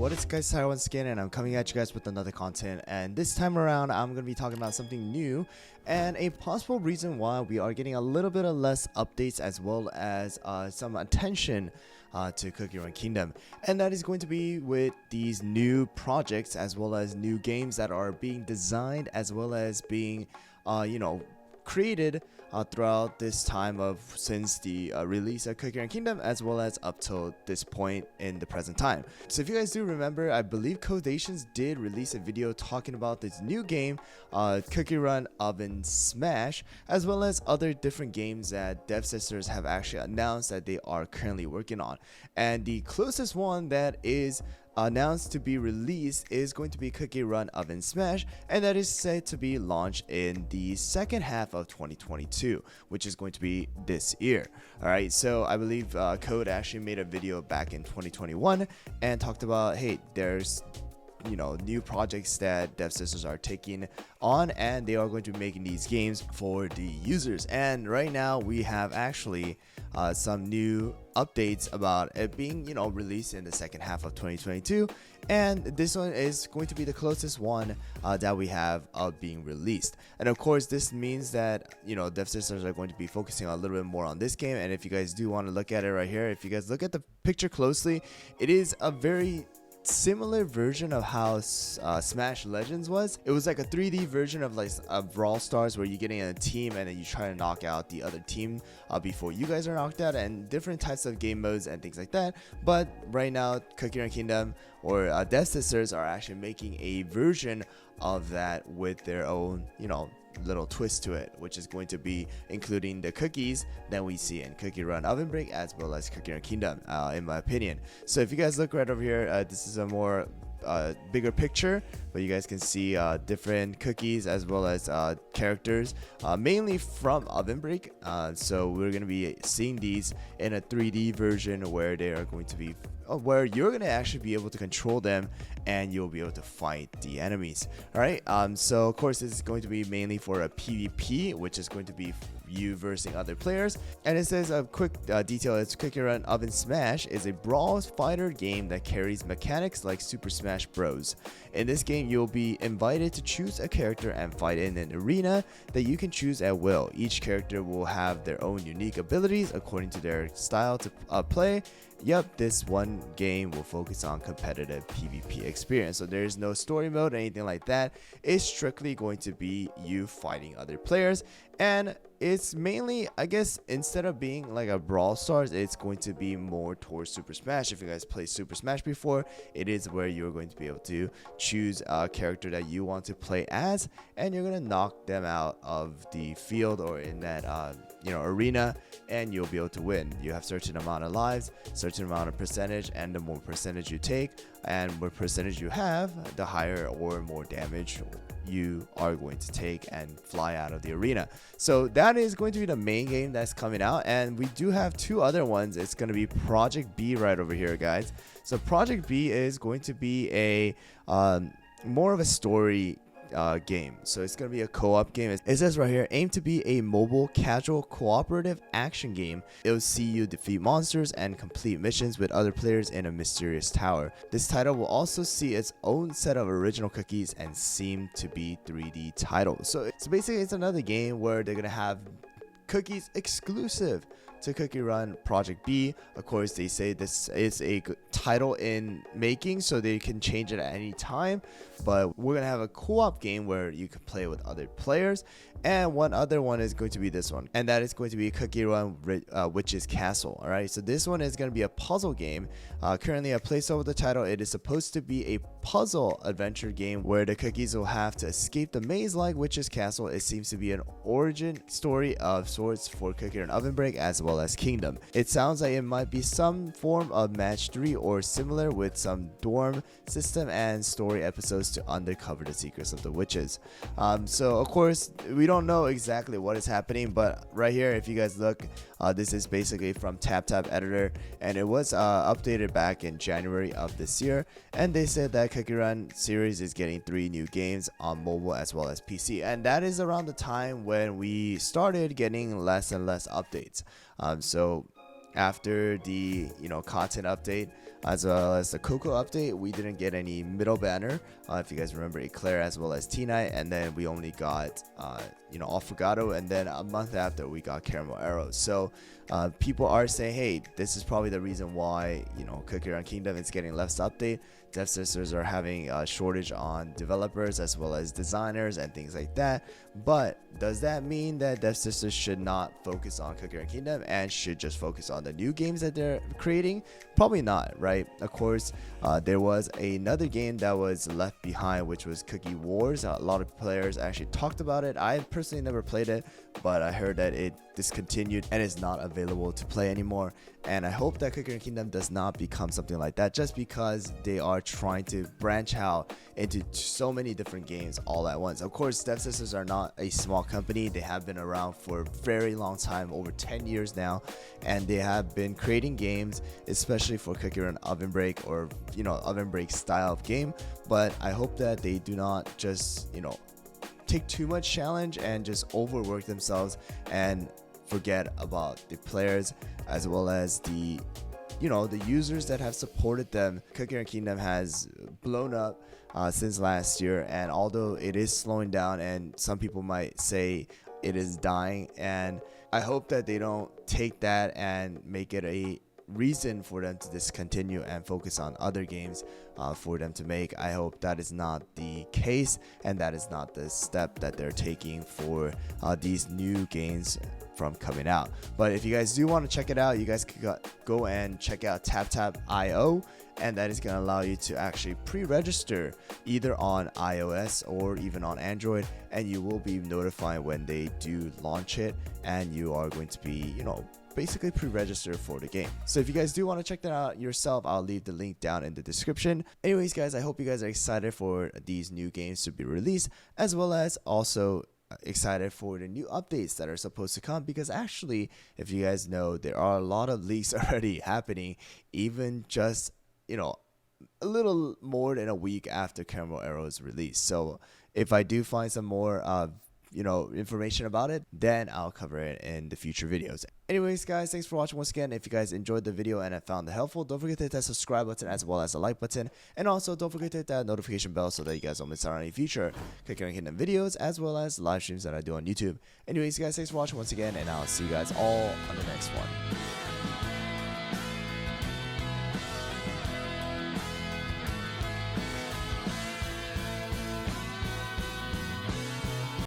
What is guys, Tyler once again, and I'm coming at you guys with another content, and this time around I'm going to be talking about something new and a possible reason why we are getting a little bit of less updates as well as some attention to Cookie Run Kingdom, and that is going to be with these new projects as well as new games that are being designed as well as being created throughout this time of since the release of Cookie Run Kingdom as well as up till this point in the present time. So if you guys do remember, I believe Codations did release a video talking about this new game, Cookie Run OvenSmash, as well as other different games that Devsisters have actually announced that they are currently working on. And the closest one that is announced to be released is going to be Cookie Run OvenSmash, and that is said to be launched in the second half of 2022, which is going to be this year. Alright, so I believe Code actually made a video back in 2021 and talked about, hey, there's new projects that Devsisters are taking on, and they are going to be making these games for the users. And right now we have actually some new updates about it being released in the second half of 2022, and this one is going to be the closest one that we have of being released. And of course this means that Devsisters are going to be focusing a little bit more on this game. And if you guys do want to look at it right here, if you guys look at the picture closely, it is a very similar version of how Smash Legends was. It was like a 3D version of like Brawl Stars, where you get in a team and then you try to knock out the other team before you guys are knocked out, and different types of game modes and things like that. But right now Cookie Run Kingdom or Devsisters are actually making a version of that with their own little twist to it, which is going to be including the cookies that we see in Cookie Run Oven Break as well as Cookie Run Kingdom, in my opinion. So if you guys look right over here, this is a more bigger picture, but you guys can see different cookies as well as characters, mainly from Oven Break. So we're going to be seeing these in a 3D version where they are going to be where you're going to actually be able to control them and you'll be able to fight the enemies. Alright, so of course this is going to be mainly for a PvP, which is going to be you versus other players. And it says a quick detail: it's Cookie Run OvenSmash is a brawl fighter game that carries mechanics like Super Smash Bros. In this game you'll be invited to choose a character and fight in an arena that you can choose at will. Each character will have their own unique abilities according to their style to play. Yep, this one game will focus on competitive PvP experience, so there's no story mode or anything like that. It's strictly going to be you fighting other players, and it's mainly, I guess, instead of being like a Brawl Stars, it's going to be more towards Super Smash. If you guys played Super Smash before, it is where you're going to be able to choose a character that you want to play as, and you're going to knock them out of the field or in that arena, and you'll be able to win. You have certain amount of lives, certain amount of percentage, and the more percentage you take and more percentage you have, the higher or more damage you are going to take and fly out of the arena. So that is going to be the main game that's coming out, and we do have two other ones. It's going to be Project B right over here, guys. So Project B is going to be a more of a story game. So it's going to be a co-op game. It says right here, aim to be a mobile casual cooperative action game. It will see you defeat monsters and complete missions with other players in a mysterious tower. This title will also see its own set of original cookies and seem to be 3D title. So basically it's another game where they're gonna have cookies exclusive to Cookie Run Project B. Of course, they say this is a title in making, so they can change it at any time, but we're gonna have a co-op game where you can play with other players. And one other one is going to be this one, and that is going to be Cookie Run Witch's Castle. Alright, so this one is going to be a puzzle game. Currently a placeholder with the title. It is supposed to be a puzzle adventure game where the cookies will have to escape the maze like Witch's Castle. It seems to be an origin story of sorts for Cookie Run Oven Break as well as Kingdom. It sounds like it might be some form of match 3 or similar, with some dorm system and story episodes to uncover the secrets of the witches. So of course we don't know exactly what is happening, but right here, if you guys look, this is basically from TapTap Editor, and it was updated back in January of this year, and they said that Cookie Run series is getting 3 new games on mobile as well as PC, and that is around the time when we started getting less and less updates. So after the content update as well as the Coco update, we didn't get any middle banner. If you guys remember, Eclair as well as T-Knight, and then we only got Affogato, and then a month after we got Caramel Arrows. So people are saying, hey, this is probably the reason why Cookie Run Kingdom is getting less update. Devsisters are having a shortage on developers as well as designers and things like that. But does that mean that Devsisters should not focus on Cookie Run Kingdom and should just focus on the new games that they're creating? Probably not, right? Of course, there was another game that was left behind, which was Cookie Wars. A lot of players actually talked about it. I personally never played it, but I heard that it discontinued and is not available to play anymore. And I hope that Cookie Run Kingdom does not become something like that, just because they are trying to branch out into so many different games all at once. Of course, Devsisters are not a small company. They have been around for a very long time, over 10 years now, and they have been creating games, especially for Cookie Run Oven Break or Oven Break style of game. But I hope that they do not just take too much challenge and just overwork themselves and forget about the players as well as the the users that have supported them. Cookie Run Kingdom has blown up since last year, and although it is slowing down and some people might say it is dying, and I hope that they don't take that and make it a reason for them to discontinue and focus on other games for them to make. I hope that is not the case, and that is not the step that they're taking for these new games from coming out. But if you guys do want to check it out, you guys could go and check out TapTap.io, and that is going to allow you to actually pre-register either on iOS or even on Android, and you will be notified when they do launch it, and you are going to be basically pre-register for the game. So if you guys do want to check that out yourself, I'll leave the link down in the description. Anyways guys, I hope you guys are excited for these new games to be released, as well as also excited for the new updates that are supposed to come, because actually, if you guys know, there are a lot of leaks already happening, even just a little more than a week after Caramel Arrows release. So if I do find some more information about it, then I'll cover it in the future videos. Anyways guys, thanks for watching once again. If you guys enjoyed the video and I found it helpful, don't forget to hit that subscribe button as well as the like button, and also don't forget to hit that notification bell so that you guys don't miss out on any future Cookie Run Kingdom videos as well as live streams that I do on YouTube. Anyways guys, thanks for watching once again, and I'll see you guys all on the next one.